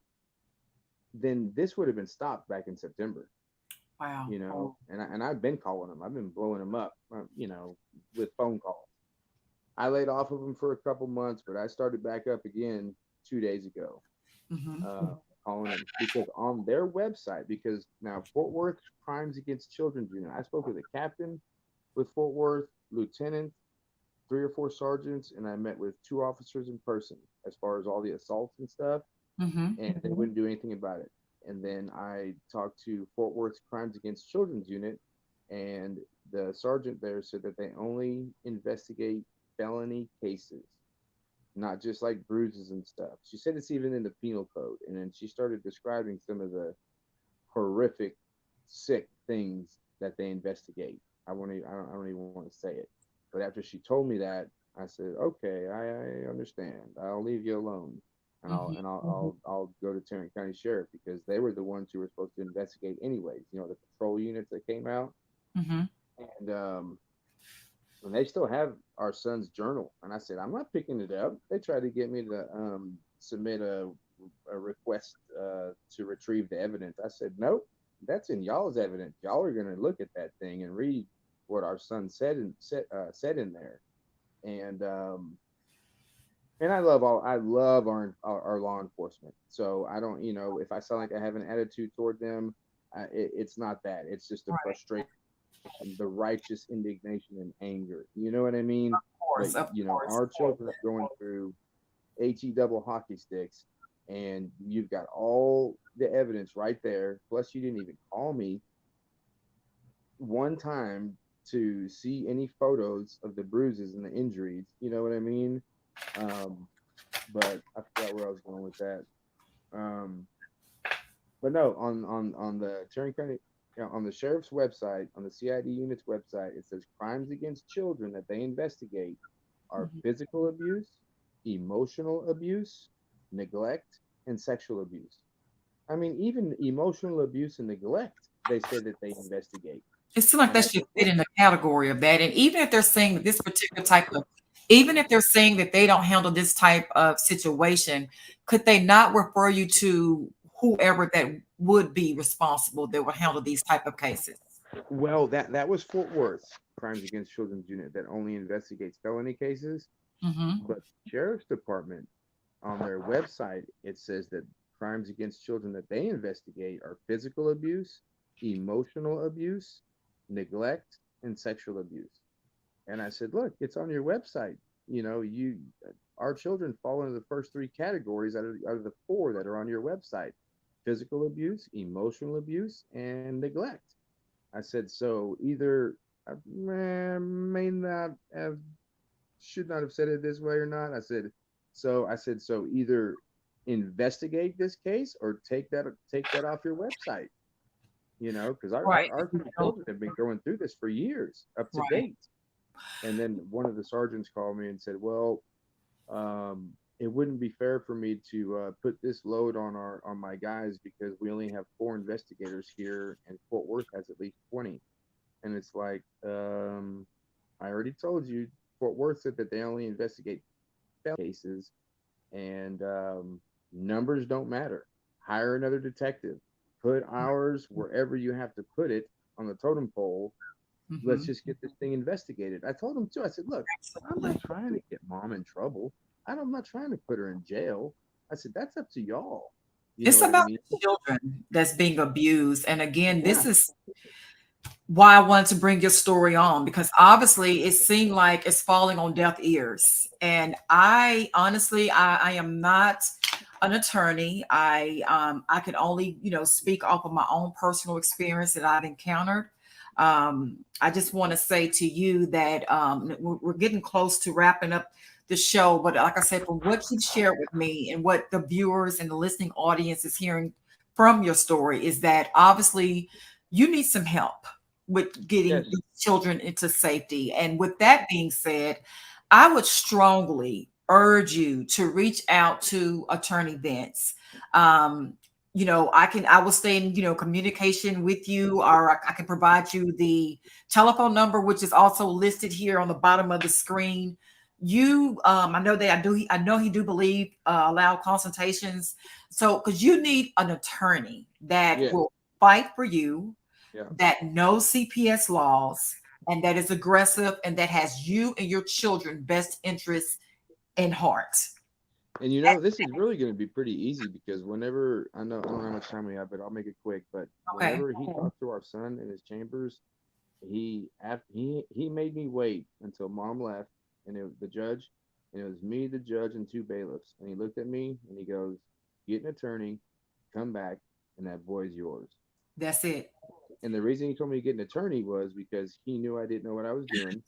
then this would have been stopped back in September. Wow. And I've been calling them. I've been blowing them up, with phone calls. I laid off of them for a couple months, but I started back up again 2 days ago, Hmm. uh, calling them because on their website, because now Fort Worth Crimes Against Children Unit, I spoke with a captain with Fort Worth, lieutenant, 3 or 4 sergeants, and I met with 2 officers in person as far as all the assaults and stuff, Hmm. and they wouldn't do anything about it. And then I talked to Fort Worth's Crimes Against Children's Unit, and the sergeant there said that they only investigate felony cases, not just like bruises and stuff. She said it's even in the penal code, and then she started describing some of the horrific, sick things that they investigate. I don't even want to say it. But after she told me that, I said, "Okay, I understand. I'll leave you alone, and I'll go to Tarrant County Sheriff because they were the ones who were supposed to investigate anyways. The patrol units that came out, Hmm. and and they still have our son's journal." And I said, "I'm not picking it up." They tried to get me to submit a request to retrieve the evidence. I said, "Nope, that's in y'all's evidence. Y'all are going to look at that thing and read what our son said in there." And I love our law enforcement. So I don't, if I sound like I have an attitude toward them, it's not that. It's just a Right. frustration, the righteous indignation and anger. You know what I mean? That Of course. our children are going through he double hockey sticks, and you've got all the evidence right there. Plus, you didn't even call me one time to see any photos of the bruises and the injuries. You know what I mean? Um, but I forgot where I was going with that. Um, but no, on the Tarrant County. on the sheriff's website, on the CID unit's website, it says crimes against children that they investigate are Mhm. physical abuse, emotional abuse, neglect, and sexual abuse. I mean, even emotional abuse and neglect, they say that they investigate. It seems like And that I should said, fit well, in the category of that. And even if they're saying that this particular type of, even if they're saying that they don't handle this type of situation, could they not refer you to whoever that would be responsible that would handle these type of cases? well, that was Fort Worth Crimes Against Children's Unit that only investigates felony cases, Hmm. but sheriff's department on their website it says that crimes against children that they investigate are physical abuse, emotional abuse, neglect, and sexual abuse. And I said, look, it's on your website. You know, you our children fall into the first three categories out of the four that are on your website: physical abuse, emotional abuse, and neglect. I said, so either I may not have, should not have said it this way or not. I said, so either investigate this case or take that off your website. Because our, Right. our, our children have been going through this for years, up to Right. date. And then one of the sergeants called me and said, well, it wouldn't be fair for me to put this load on my guys because we only have four investigators here, and Fort Worth has at least 20. And it's like, I already told you, Fort Worth said that they only investigate cases, and numbers don't matter. Hire another detective, put hours wherever you have to put it on the totem pole. Let's Hmm. just get this thing investigated. I told him too. I said, look, I'm not Absolutely. trying to get mom in trouble. I'm not trying to put her in jail. I said, that's up to y'all. You know It's what I about mean? the children that's being abused. And again, Yeah. this is why I wanted to bring your story on because obviously it seemed like it's falling on deaf ears. And I honestly, I am not an attorney. I can only speak off of my own personal experience that I've encountered. I just want to say to you that we're getting close to wrapping up the show, but like I said, from what you've shared with me and what the viewers and the listening audience is hearing from your story, is that obviously you need some help with getting Yes. these children into safety. And with that being said, I would strongly urge you to reach out to Attorney Vince. Um, I will stay in, communication with you, or I can provide you the telephone number, which is also listed here on the bottom of the screen. I know that I know he do believe allow consultations. So, because you need an attorney that Yeah. will fight for you, Yeah. that knows CPS laws, and that is aggressive, and that has you and your children best interests in heart. And this is really going to be pretty easy because whenever I don't know how much time we have, but I'll make it quick. But Okay. whenever he talked to our son in his chambers, he made me wait until mom left, and the judge, and it was me, the judge, and two bailiffs. And he looked at me and he goes, "Get an attorney, come back, and that boy's yours." That's it. And the reason he told me to get an attorney was because he knew I didn't know what I was doing,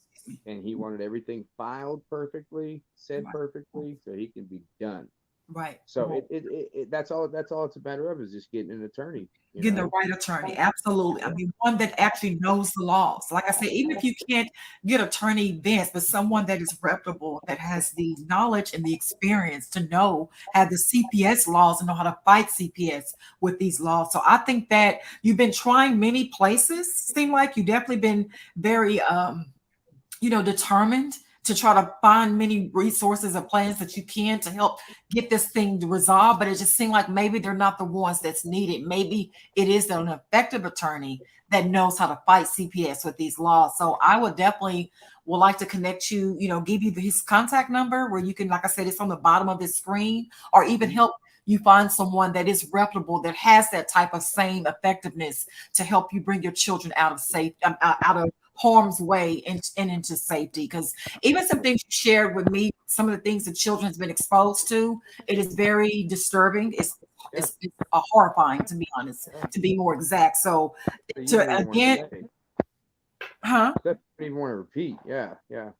and he wanted everything filed perfectly, said Right. perfectly, so he can be done. Right. So that's all it's a matter of is just getting an attorney, you Getting the know. right attorney, absolutely. I Yeah. mean, one that actually knows the laws. Like I said, even if you can't get attorney Vince, but someone that is reputable, that has the knowledge and the experience to know, have the CPS laws and know how to fight CPS with these laws. So I think that you've been trying many places. Seem like you definitely been very determined to try to find many resources and plans that you can to help get this thing resolved. But it just seemed like maybe they're not the ones that's needed. Maybe it is an effective attorney that knows how to fight CPS with these laws. So I would definitely would like to connect you, give you his contact number where you can, like I said, it's on the bottom of his screen, or even Mhm. help you find someone that is reputable that has that type of same effectiveness to help you bring your children out of safe out of harm's way and into safety. Because even some things you shared with me, some of the things that children's been exposed to, it is very disturbing. Yeah. It's horrifying, to be honest, Yeah. to be more exact. So So you to don't even want again, to say huh? stuff you don't even want to repeat. Yeah. Yeah.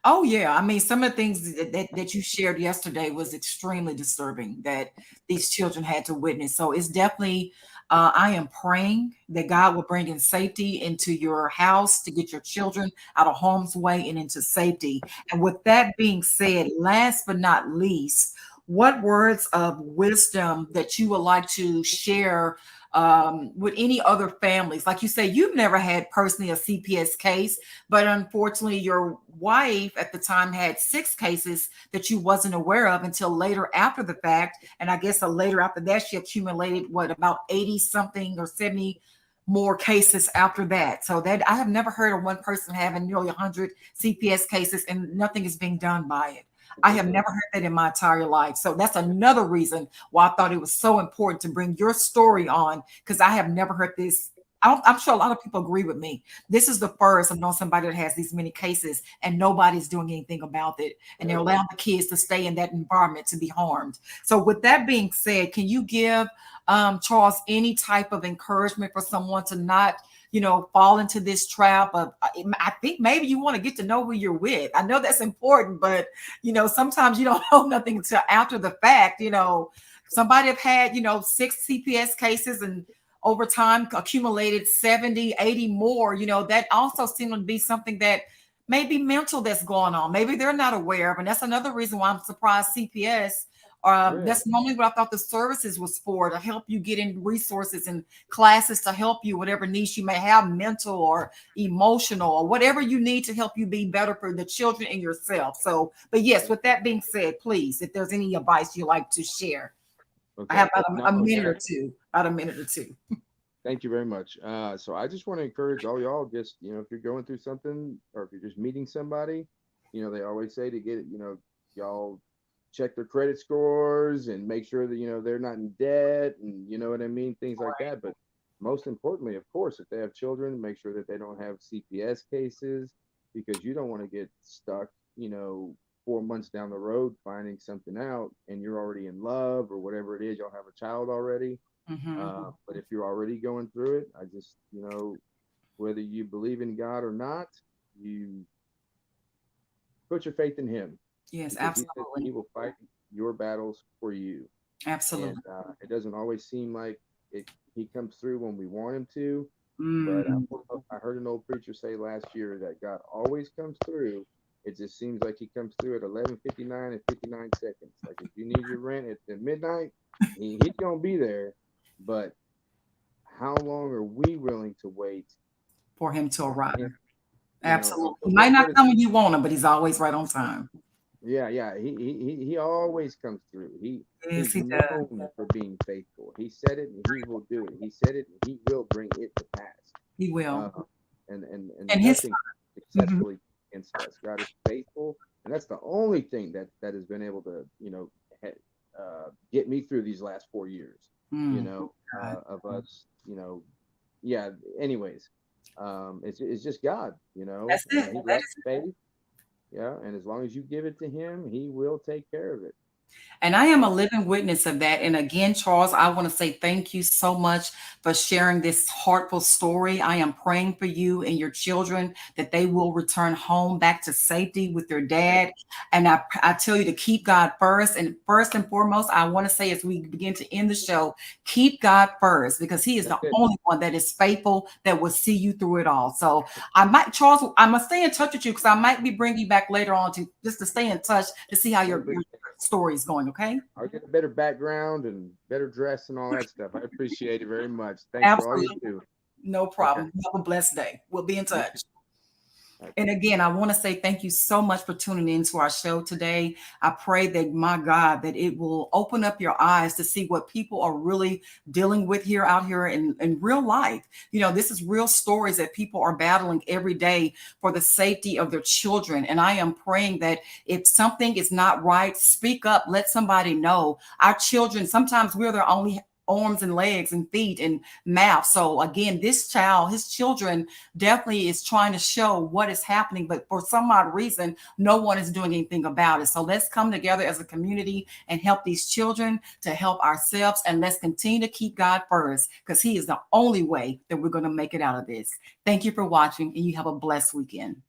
Oh yeah, I mean, some of the things that you shared yesterday was extremely disturbing that these children had to witness. So it's definitely, I am praying that God will bring in safety into your house to get your children out of harm's way and into safety. And with that being said, last but not least, what words of wisdom that you would like to share with any other families? Like you say, you've never had personally a CPS case, but unfortunately, your wife at the time had 6 cases that you wasn't aware of until later after the fact. And I guess later after that, she accumulated what about 80 something or 70 more cases after that. So that I have never heard of one person having nearly 100 CPS cases and nothing is being done by it. I have never heard that in my entire life. So that's another reason why I thought it was so important to bring your story on, because I have never heard this. I'm sure a lot of people agree with me. This is the first of knowing somebody that has these many cases and nobody's doing anything about it. And they're allowing the kids to stay in that environment to be harmed. So, with that being said, can you give Charles any type of encouragement for someone to not, fall into this trap of, I think maybe you want to get to know who you're with. I know that's important, but, sometimes you don't know nothing until after the fact. Somebody have had, 6 CPS cases and over time accumulated 70, 80 more, that also seemed to be something that may be mental that's going on. Maybe they're not aware of. And that's another reason why I'm surprised CPS. Oh, yeah. That's normally what I thought the services was for, to help you get in resources and classes to help you, whatever needs you may have, mental or emotional, or whatever you need to help you be better for the children and yourself. So, but yes, with that being said, please, if there's any advice you like to share, I Okay. have about No, a minute yeah. or two, about a minute or two. Thank you very much. So I just want to encourage all y'all, just, if you're going through something or if you're just meeting somebody, they always say to get it, y'all check their credit scores and make sure that, they're not in debt and you know what I mean, things like that. But most importantly, of course, if they have children, make sure that they don't have CPS cases, because you don't want to get stuck, 4 months down the road finding something out and you're already in love or whatever it is, y'all have a child already. Mhm. But if you're already going through it, I just, whether you believe in God or not, you put your faith in Him, Yes, because He says absolutely. He will fight your battles for you. And Absolutely. it doesn't always seem like it. He comes through when we want Him to. But Mm, I heard an old preacher say last year that God always comes through. It just seems like He comes through at 11:59 and 59 seconds. Like if you need your rent at midnight, He's gonna be there. But how long are we willing to wait for him to on arrive. him? Absolutely. He might not What is come when you want him, but he's always right on time. yeah, yeah. He always comes through. Yes, He's he does. known for being faithful. He said it and he will do it. He said it and he will bring it to pass. He will. Uh, and And his nothing mhm. successfully against us. God is faithful, and that's the only thing that has been able to get me through these last 4 years. Mm, God. Of us, yeah. Anyways, it's just God, That's it. He That loves is faith, yeah, and as long as you give it to Him, He will take care of it. And I am a So living witness of that. And again, Charles, I want to say thank you so much for sharing this heartful story. I am praying for you and your children that they will return home back to safety with their thank dad. And I tell you to keep God first. And first and foremost, I want to say as we begin to end the show, keep God first, because He is that's the it. only one that is faithful, that will see you through it all. So I might, Charles, I must stay in touch with you, because I might be bringing you back later on to just to stay in touch to see how Well, your story is going. Okay. I'll get a better background and better dress and all that stuff. I appreciate it very much. Thanks for all you Absolutely. do. No Okay, problem. Have a blessed day. We'll be in you too. touch. And Okay. again, I want to say thank you so much for tuning in to our show today. I pray that, my God, that it will open up your eyes to see what people are really dealing with here out here in real life. This is real stories that people are battling every day for the safety of their children. And I am praying that if something is not right, speak up, let somebody know. Our children, sometimes we're their only arms and legs and feet and mouth. So again, this child, his children definitely is trying to show what is happening, but for some odd reason, no one is doing anything about it. So let's come together as a community and help these children, to help ourselves, and let's continue to keep God first, because He is the only way that we're going to make it out of this. Thank you for watching, and you have a blessed weekend.